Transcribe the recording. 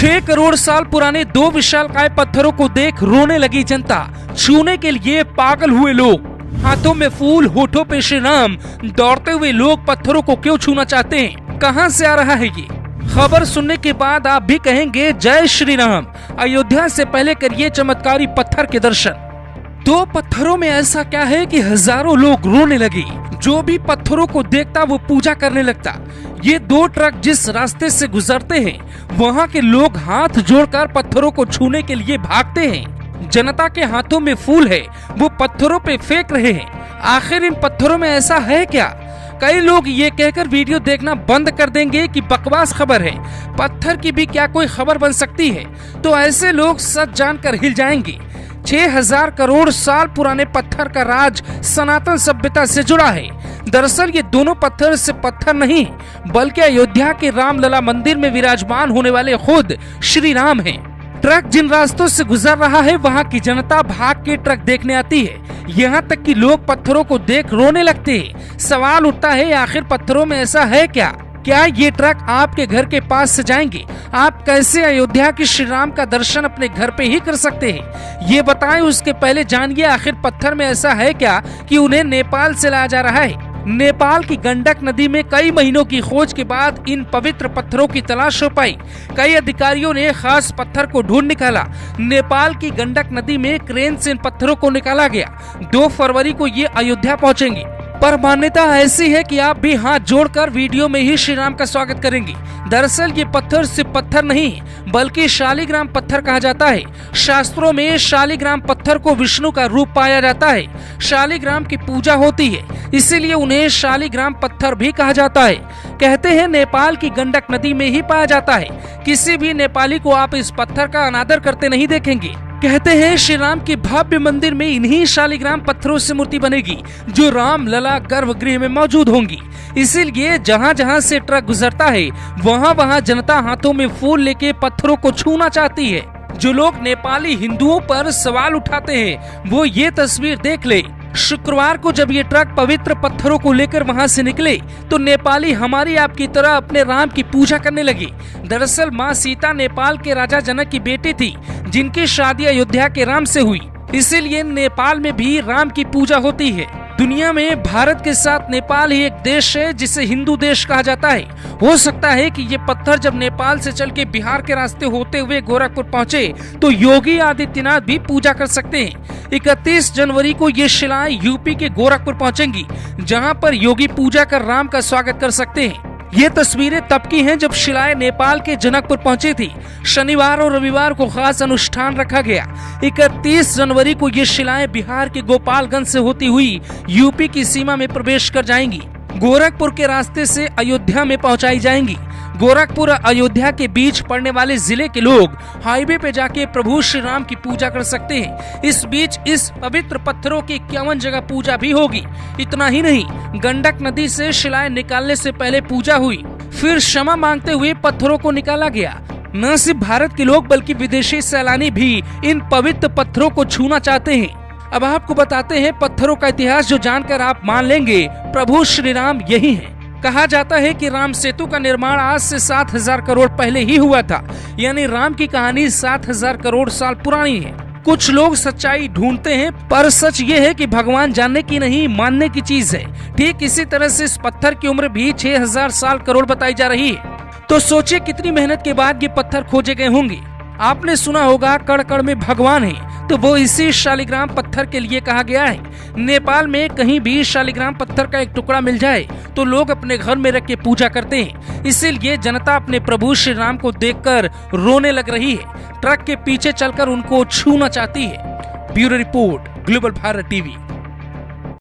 6 करोड़ साल पुराने 2 विशालकाय पत्थरों को देख रोने लगी जनता। छूने के लिए पागल हुए लोग। हाथों में फूल, होठों पे श्री राम। दौड़ते हुए लोग पत्थरों को क्यों छूना चाहते हैं? कहां से आ रहा है ये? खबर सुनने के बाद आप भी कहेंगे जय श्री राम। अयोध्या से पहले करिए चमत्कारी पत्थर के दर्शन। 2 पत्थरों में ऐसा क्या है कि हजारों लोग रोने लगे। जो भी पत्थरों को देखता वो पूजा करने लगता। ये 2 ट्रक जिस रास्ते से गुजरते हैं वहाँ के लोग हाथ जोड़कर पत्थरों को छूने के लिए भागते हैं। जनता के हाथों में फूल है, वो पत्थरों पे फेंक रहे हैं। आखिर इन पत्थरों में ऐसा है क्या? कई लोग ये कहकर वीडियो देखना बंद कर देंगे कि बकवास खबर है, पत्थर की भी क्या कोई खबर बन सकती है। तो ऐसे लोग सच जानकर हिल जाएंगे। 6000 करोड़ साल पुराने पत्थर का राज सनातन सभ्यता से जुड़ा है। दरअसल ये दोनों पत्थर से पत्थर नहीं बल्कि अयोध्या के रामलला मंदिर में विराजमान होने वाले खुद श्री राम हैं। ट्रक जिन रास्तों से गुजर रहा है वहाँ की जनता भाग के ट्रक देखने आती है। यहाँ तक कि लोग पत्थरों को देख रोने लगते हैं। सवाल उठता है आखिर पत्थरों में ऐसा है क्या? क्या ये ट्रक आपके घर के पास से जाएंगे? आप कैसे अयोध्या के श्री राम का दर्शन अपने घर पे ही कर सकते हैं? ये बताएं। उसके पहले जानिए आखिर पत्थर में ऐसा है क्या कि उन्हें नेपाल से लाया जा रहा है। नेपाल की गंडक नदी में कई महीनों की खोज के बाद इन पवित्र पत्थरों की तलाश हो पाई। कई अधिकारियों ने खास पत्थर को ढूंढ निकाला। नेपाल की गंडक नदी में क्रेन से इन पत्थरों को निकाला गया। 2 फरवरी को ये अयोध्या पहुंचेंगे। पर मान्यता ऐसी है कि आप भी हाथ जोड़कर वीडियो में ही श्री राम का स्वागत करेंगे। दरअसल ये पत्थर सिर्फ पत्थर नहीं बल्कि शालिग्राम पत्थर कहा जाता है। शास्त्रों में शालिग्राम पत्थर को विष्णु का रूप पाया जाता है। शालिग्राम की पूजा होती है, इसीलिए उन्हें शालिग्राम पत्थर भी कहा जाता है। कहते हैं नेपाल की गंडक नदी में ही पाया जाता है। किसी भी नेपाली को आप इस पत्थर का अनादर करते नहीं देखेंगे। कहते हैं श्री राम के भव्य मंदिर में इन्हीं शालिग्राम पत्थरों से मूर्ति बनेगी जो रामलला गर्भगृह में मौजूद होंगी। इसीलिए जहाँ जहाँ से ट्रक गुजरता है वहाँ वहाँ जनता हाथों में फूल लेके पत्थरों को छूना चाहती है। जो लोग नेपाली हिंदुओं पर सवाल उठाते हैं वो ये तस्वीर देख ले। शुक्रवार को जब ये ट्रक पवित्र पत्थरों को लेकर वहां से निकले तो नेपाली हमारी आपकी तरह अपने राम की पूजा करने लगे। दरअसल माँ सीता नेपाल के राजा जनक की बेटी थी जिनकी शादी अयोध्या के राम से हुई। इसीलिए नेपाल में भी राम की पूजा होती है। दुनिया में भारत के साथ नेपाल ही एक देश है जिसे हिंदू देश कहा जाता है। हो सकता है कि ये पत्थर जब नेपाल से चल के बिहार के रास्ते होते हुए गोरखपुर पहुँचे तो योगी आदित्यनाथ भी पूजा कर सकते हैं। 31 जनवरी को ये शिलाएं यूपी के गोरखपुर पहुंचेंगी जहां पर योगी पूजा कर राम का स्वागत कर सकते हैं। ये तस्वीरें तब की हैं जब शिलाएं नेपाल के जनकपुर पहुंची थी। शनिवार और रविवार को खास अनुष्ठान रखा गया। 31 जनवरी को ये शिलाएं बिहार के गोपालगंज से होती हुई यूपी की सीमा में प्रवेश कर जाएंगी। गोरखपुर के रास्ते से अयोध्या में पहुंचाई जाएंगी। गोरखपुर और अयोध्या के बीच पड़ने वाले जिले के लोग हाईवे पे जाके प्रभु श्री राम की पूजा कर सकते हैं। इस बीच इस पवित्र पत्थरों की 51 जगह पूजा भी होगी। इतना ही नहीं, गंडक नदी से शिलाएं निकालने से पहले पूजा हुई, फिर क्षमा मांगते हुए पत्थरों को निकाला गया। न सिर्फ भारत के लोग बल्कि विदेशी सैलानी भी इन पवित्र पत्थरों को छूना चाहते हैं। अब आपको बताते हैं पत्थरों का इतिहास जो जानकर आप मान लेंगे प्रभु श्री राम यही है। कहा जाता है कि राम सेतु का निर्माण आज से 7000 करोड़ पहले ही हुआ था। यानी राम की कहानी 7000 करोड़ साल पुरानी है। कुछ लोग सच्चाई ढूंढते हैं पर सच ये है कि भगवान जानने की नहीं मानने की चीज है। ठीक इसी तरह से इस पत्थर की उम्र भी 6000 साल करोड़ बताई जा रही है। तो सोचिए कितनी मेहनत के बाद ये पत्थर खोजे गए होंगे। आपने सुना होगा कण कण में भगवान है, तो वो इसी शालिग्राम पत्थर के लिए कहा गया है। नेपाल में कहीं भी शालिग्राम पत्थर का एक टुकड़ा मिल जाए तो लोग अपने घर में रख के पूजा करते हैं। इसीलिए जनता अपने प्रभु श्री राम को देखकर रोने लग रही है। ट्रक के पीछे चलकर उनको छूना चाहती है। Bureau report, global Bharat TV.